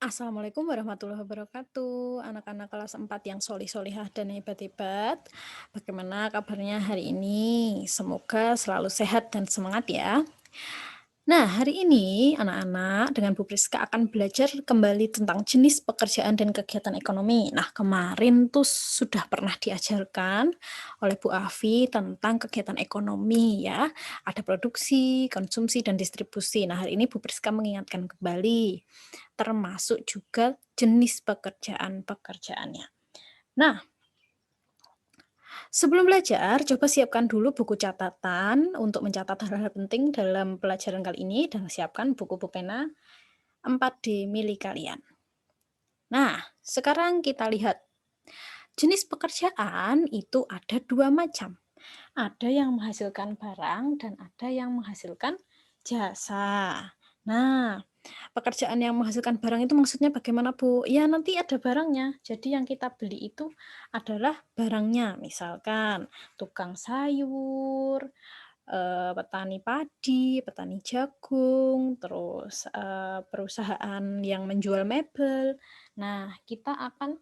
Assalamualaikum warahmatullahi wabarakatuh. Anak-anak kelas 4 yang solih-solihah dan hebat-hebat. Bagaimana kabarnya hari ini? Semoga selalu sehat dan semangat ya. Nah, hari ini anak-anak dengan Bu Priska akan belajar kembali tentang jenis pekerjaan dan kegiatan ekonomi. Nah, kemarin tuh sudah pernah diajarkan oleh Bu Afi tentang kegiatan ekonomi ya. Ada produksi, konsumsi, dan distribusi. Nah, hari ini Bu Priska mengingatkan kembali, termasuk juga jenis pekerjaan-pekerjaannya. Nah, sebelum belajar, coba siapkan dulu buku catatan untuk mencatat hal-hal penting dalam pelajaran kali ini dan siapkan buku pulpena 4D milik kalian. Nah, sekarang kita lihat jenis pekerjaan itu ada dua macam. Ada yang menghasilkan barang dan ada yang menghasilkan jasa. Nah, pekerjaan yang menghasilkan barang itu maksudnya bagaimana, Bu? Ya, nanti ada barangnya. Jadi yang kita beli itu adalah barangnya. Misalkan tukang sayur, petani padi, petani jagung, terus, perusahaan yang menjual mebel. Nah, kita akan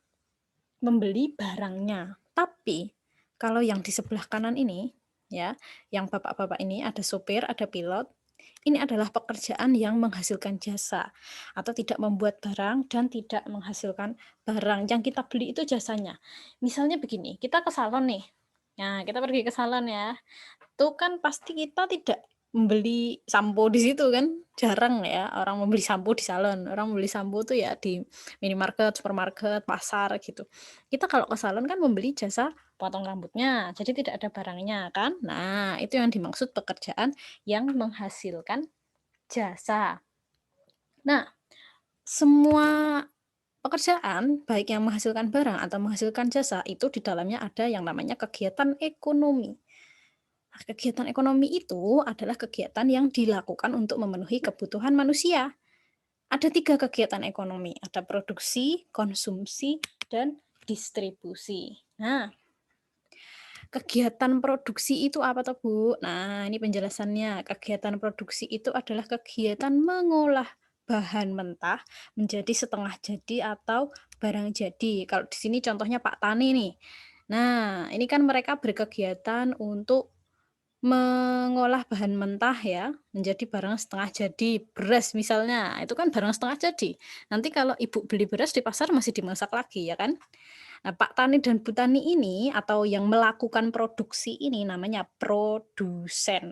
membeli barangnya. Tapi kalau yang di sebelah kanan ini, ya, yang bapak-bapak ini ada sopir, ada pilot, ini adalah pekerjaan yang menghasilkan jasa atau tidak membuat barang dan tidak menghasilkan barang. Yang kita beli itu jasanya. Misalnya begini, kita ke salon nih. Nah, kita pergi ke salon ya. Tuh kan pasti kita tidak membeli sampo di situ kan, jarang ya orang membeli sampo di salon, orang membeli sampo tuh ya di minimarket, supermarket, pasar gitu. Kita kalau ke salon kan membeli jasa potong rambutnya, jadi tidak ada barangnya kan. Nah, itu yang dimaksud pekerjaan yang menghasilkan jasa. Nah, semua pekerjaan, baik yang menghasilkan barang atau menghasilkan jasa, itu di dalamnya ada yang namanya kegiatan ekonomi. Nah, kegiatan ekonomi itu adalah kegiatan yang dilakukan untuk memenuhi kebutuhan manusia. Ada tiga kegiatan ekonomi, ada produksi, konsumsi, dan distribusi. Nah, kegiatan produksi itu apa toh, Bu? Nah, ini penjelasannya. Kegiatan produksi itu adalah kegiatan mengolah bahan mentah menjadi setengah jadi atau barang jadi. Kalau di sini contohnya Pak Tani nih. Nah, ini kan mereka berkegiatan untuk mengolah bahan mentah ya, menjadi barang setengah jadi, beras misalnya, itu kan barang setengah jadi. Nanti kalau Ibu beli beras di pasar masih dimasak lagi ya kan. Nah, Pak Tani dan Bu Tani ini atau yang melakukan produksi ini namanya produsen.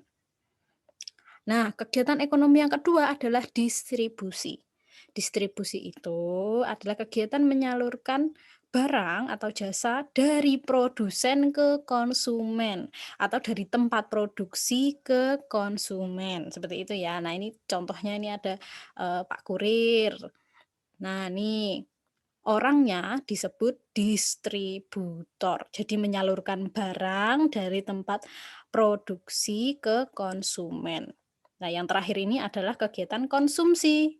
Nah, kegiatan ekonomi yang kedua adalah distribusi. Distribusi itu adalah kegiatan menyalurkan barang atau jasa dari produsen ke konsumen atau dari tempat produksi ke konsumen, seperti itu ya. Nah, ini contohnya ini ada, Pak Kurir. Nah, nih orangnya disebut distributor. Jadi menyalurkan barang dari tempat produksi ke konsumen. Nah, yang terakhir ini adalah kegiatan konsumsi.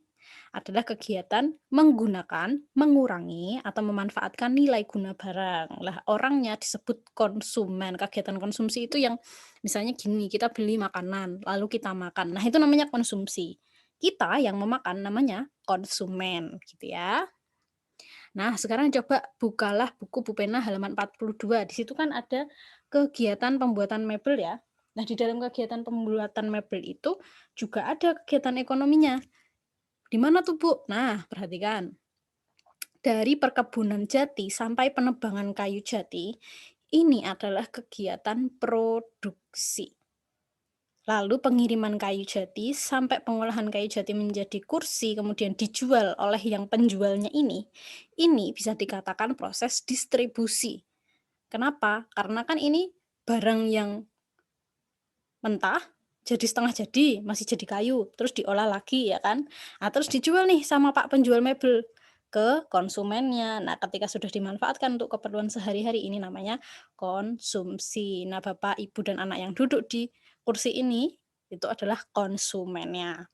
Adalah kegiatan menggunakan, mengurangi, atau memanfaatkan nilai guna barang. Lah, orangnya disebut konsumen. Kegiatan konsumsi itu yang misalnya gini, kita beli makanan, lalu kita makan. Nah, itu namanya konsumsi. Kita yang memakan namanya konsumen, gitu ya. Nah, sekarang coba bukalah buku Bupena halaman 42. Di situ kan ada kegiatan pembuatan mebel ya. Nah, di dalam kegiatan pembuatan mebel itu juga ada kegiatan ekonominya. Di mana tuh, Bu? Nah, perhatikan. Dari perkebunan jati sampai penebangan kayu jati, ini adalah kegiatan produksi. Lalu pengiriman kayu jati sampai pengolahan kayu jati menjadi kursi kemudian dijual oleh yang penjualnya ini bisa dikatakan proses distribusi. Kenapa? Karena kan ini barang yang mentah jadi setengah jadi, masih jadi kayu, terus diolah lagi ya kan. Nah, terus dijual nih sama Pak penjual mebel ke konsumennya. Nah, ketika sudah dimanfaatkan untuk keperluan sehari-hari ini namanya konsumsi. Nah, Bapak, Ibu, dan anak yang duduk di kursi ini itu adalah konsumennya.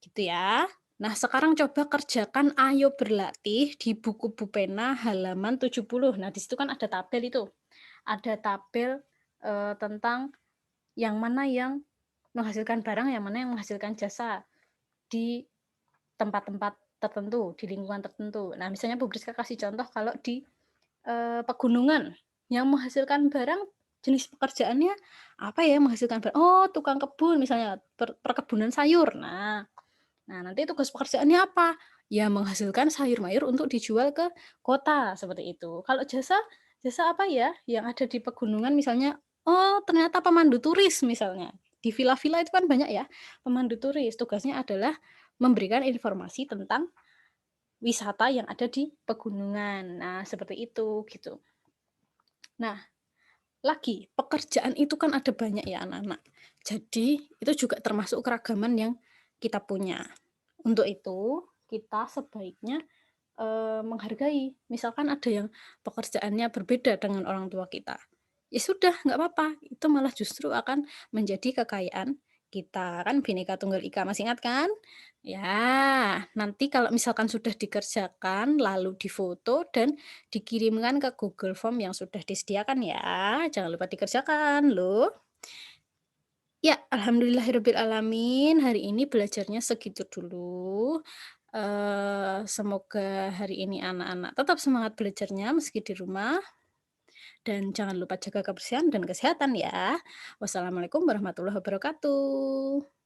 Gitu ya. Nah, sekarang coba kerjakan "Ayo Berlatih" di buku Bupena halaman 70. Nah, di situ kan ada tabel itu. Ada tabel, tentang yang mana yang menghasilkan barang, yang mana yang menghasilkan jasa di tempat-tempat tertentu, di lingkungan tertentu. Nah, misalnya Bu Priska kasih contoh kalau di, pegunungan yang menghasilkan barang jenis pekerjaannya apa ya, menghasilkan oh, tukang kebun misalnya, perkebunan sayur. Nah, nanti tugas pekerjaannya apa? Ya menghasilkan sayur mayur untuk dijual ke kota, seperti itu. Kalau jasa, jasa apa ya, yang ada di pegunungan misalnya, oh ternyata pemandu turis misalnya. Di villa-villa itu kan banyak ya, pemandu turis. Tugasnya adalah memberikan informasi tentang wisata yang ada di pegunungan. Nah, seperti itu, gitu. Nah, lagi, pekerjaan itu kan ada banyak ya anak-anak. Jadi, itu juga termasuk keragaman yang kita punya. Untuk itu, kita sebaiknya, menghargai. Misalkan ada yang pekerjaannya berbeda dengan orang tua kita, ya sudah nggak apa-apa, itu malah justru akan menjadi kekayaan kita. Kan Bhinneka Tunggal Ika, masih ingat kan? Ya, nanti kalau misalkan sudah dikerjakan, lalu difoto dan dikirimkan ke Google Form yang sudah disediakan ya, jangan lupa dikerjakan loh. Ya, alhamdulillahirabbil alamin, hari ini belajarnya segitu dulu. Semoga hari ini anak-anak tetap semangat belajarnya meski di rumah, dan jangan lupa jaga kebersihan dan kesehatan ya. Wassalamualaikum warahmatullahi wabarakatuh.